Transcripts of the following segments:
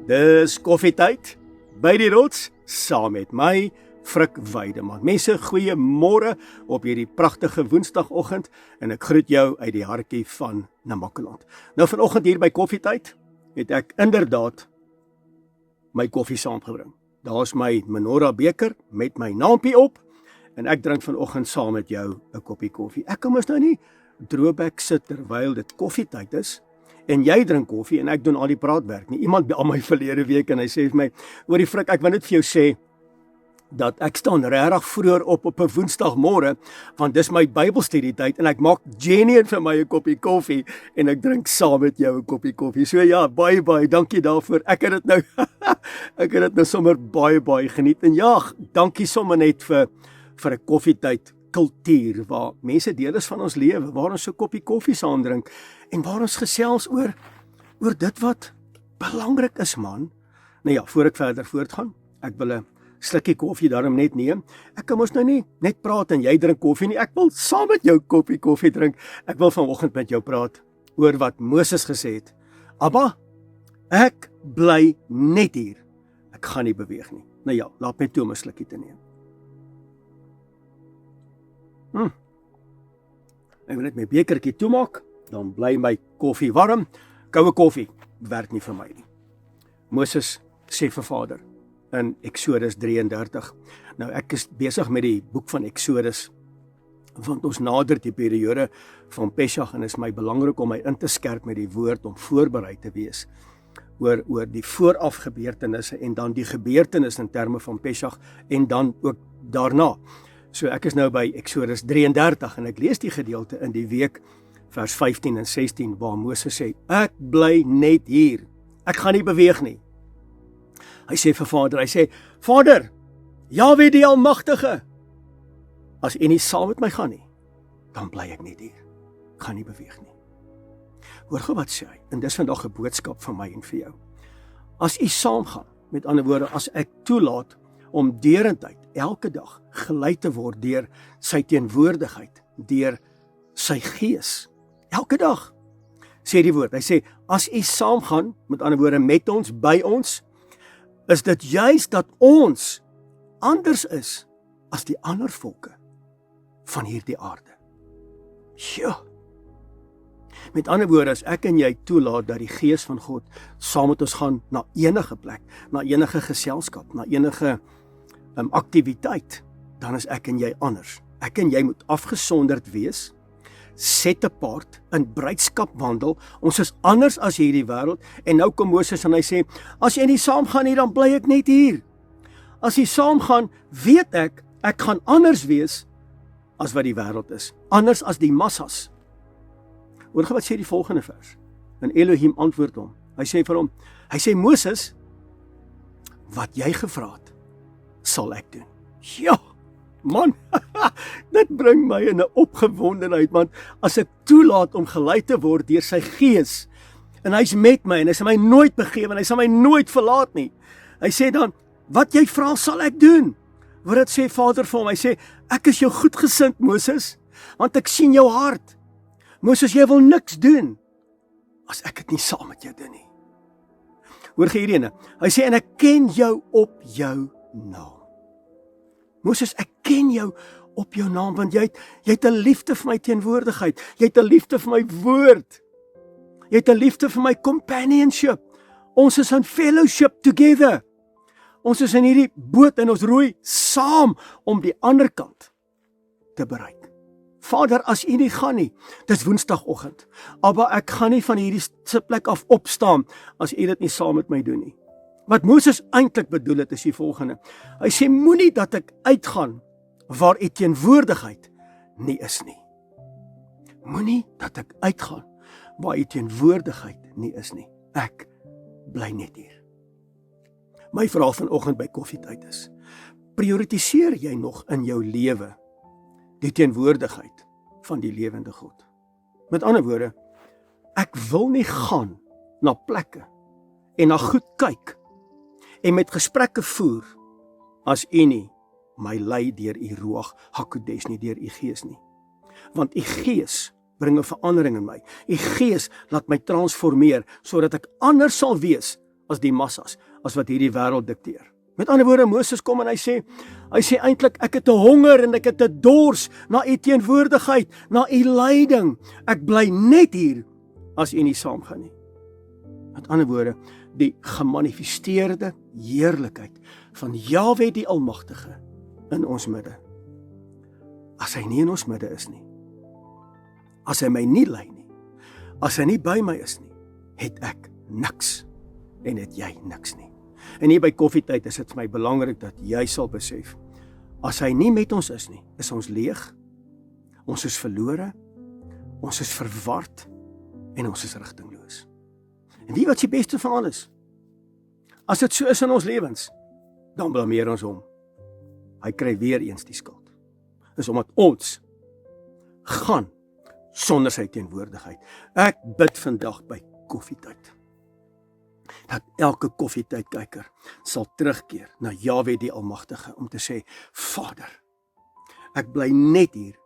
Dis koffietyd by die rots saam met my Frik Weideman. Mense, goeiemôre op hierdie pragtige woensdagoggend en ek groet jou uit die hartjie van Namakwaland. Nou vanoggend hier by koffietyd het ek inderdaad my koffie saamgebring. Daar's my menorah beker met my naampie op en ek drink vanoggend saam met jou 'n koppie koffie. Ek kan mos nou nie droebek sit terwyl dit koffietyd is en jy drink koffie en ek doen al die praatwerk nie. Iemand bel my verlede week en hy sê vir my, "Hoorie Frik, ek wil net vir jou sê dat ek staan regtig vroeër op 'n Woensdagmôre, want dis my Bybelstudietyd en ek maak genuine vir my 'n koppie koffie en ek drink saam met jou 'n koppie koffie." So ja, baie dankie daarvoor. Ek het dit nou ek het dit nou sommer baie geniet. En ja, dankie sommer net vir 'n koffietyd kultuur waar mense deel is van ons lewe, waar ons 'n koppie koffie saam drink en waar ons gesels oor dit wat belangrik is, man. Nou ja, voor ek verder voortgaan, ek wil 'n slukkie koffie daarom net neem. Ek kan mos nou nie net praat en jy drink koffie nie. Ek wil saam met jou koffie drink. Ek wil vanoggend met jou praat oor wat Moses gesê het. Abba, ek bly net hier. Ek gaan nie beweeg nie. Nou ja, laat my toe om 'n slukkie te neem. Ek wil net my bekertjie toemaak, dan bly my koffie warm. Koue koffie werk nie vir my nie. Moses sê vir Vader in Eksodus 33. Nou ek is besig met die boek van Eksodus, want ons nader die periode van Pesach en is my belangrik om my in te skerp met die woord om voorberei te wees oor die vooraf gebeurtenisse en dan die gebeurtenis in terme van Pesach en dan ook daarna. So ek is nou by Eksodus 33 en ek lees die gedeelte in die week vers 15 en 16 waar Moses sê, ek bly net hier, ek gaan nie beweeg nie. Hy sê vir Vader, hy sê, Vader, Jahwe die Almagtige, as U nie saam met my gaan nie, dan bly ek net hier, ek gaan nie beweeg nie. Hoor gou wat sê hy, en dis vandag 'n boodskap van my en vir jou. As U saam gaan, met ander woorde, as ek toelaat om derentyd, elke dag, gelei te word deur sy teenwoordigheid, deur sy gees, elke dag, sê die woord, hy sê, as U saam gaan, met ander woorde, met ons, by ons, is dit juis dat ons anders is as die ander volke van hierdie aarde. Ja. Met ander woorde, as ek en jy toelaat dat die Gees van God saam met ons gaan na enige plek, na enige geselskap, na enige aktiwiteit, dan is ek en jy anders. Ek en jy moet afgesonderd wees, set apart, in bruidskap wandel, ons is anders as hierdie wêreld, en nou kom Moses en hy sê, as jy nie saam gaan nie, dan bly ek net hier. As jy saam gaan, weet ek gaan anders wees, as wat die wêreld is, anders as die massas. Hoor wat sê die volgende vers, en Elohim antwoord hom, hy sê vir hom, hy sê, Moses, wat jy gevra het, sal ek doen. Ja, man, dit bring my in 'n opgewondenheid, want as ek toelaat om gelei te word deur sy Gees, en hy's met my, en hy sal my nooit begewe, en hy sal my nooit verlaat nie, hy sê dan, wat jy vra sal ek doen, wat dit sê Vader vir hom, hy sê, ek is jou goedgesind, Moses, want ek sien jou hart, Moses, jy wil niks doen, as ek dit nie saam met jou doen nie. Hoor hierdie ene, hy sê, en ek ken jou op jou naam. Moses, ek ken jou op jou naam, want jy het 'n liefde vir my teenwoordigheid, jy het 'n liefde vir my woord, jy het 'n liefde vir my companionship, ons is in fellowship together, ons is in hierdie boot en ons roei saam om die ander kant te bereik. Vader, as U nie gaan nie, dis Woensdagoggend, maar ek gaan nie van hierdie sitplek af opstaan, as U dit nie saam met my doen nie. Wat Moses eintlik bedoel het is die volgende. Hy sê, moenie dat ek uitgaan waar U teenwoordigheid nie is nie. Moenie dat ek uitgaan waar U teenwoordigheid nie is nie. Ek bly net hier. My vraag vanoggend by koffietyd is, prioritiseer jy nog in jou lewe die teenwoordigheid van die lewende God? Met ander woorde, ek wil nie gaan na plekke en na goed kyk en met gesprekke voer, as U nie my lei deur U Ruach HaKodesh nie, deur U Gees nie. Want U Gees bring 'n verandering in my. U Gees laat my transformeer, sodat ek anders sal wees as die massas, as wat hierdie wêreld dikteer. Met ander woorde, Moses kom en hy sê eintlik, ek het 'n honger en ek het 'n dors na u teenwoordigheid, na u leiding. Ek bly net hier as u nie saamgaan nie. Met ander woorde, die gemanifesteerde heerlikheid van Jahwe die Almagtige in ons midde. As hy nie in ons midde is nie, as hy my nie lei nie, as hy nie by my is nie, het ek niks en het jy niks nie. En hier by koffietyd is dit vir my belangrik dat jy sal besef, as hy nie met ons is nie, is ons leeg, ons is verlore, ons is verward en ons is rigtingloos. En wie wat die beste van alles? As dit so is in ons lewens, dan blameer ons hom. Hy kry weer eens die skuld. Dis omdat ons gaan sonder sy teenwoordigheid. Ek bid vandag by koffietyd dat elke koffietydkyker sal terugkeer na Jahwe die Almagtige om te sê, Vader, ek bly net hier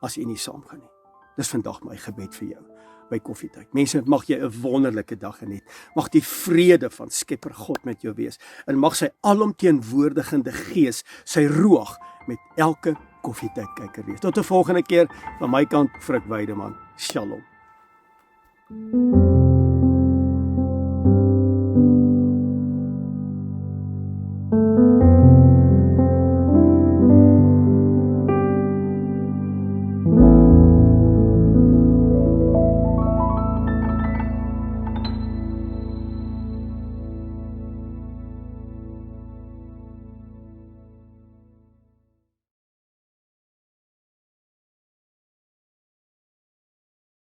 as u nie saamgaan nie. Dis vandag my gebed vir jou by koffietyd. Mense, mag jy 'n wonderlike dag geniet. Mag die vrede van Skepper God met jou wees en mag sy alomteenwoordigende Gees, sy ruach met elke koffietydkyker wees. Tot 'n volgende keer van my kant, Frik Weideman. Shalom.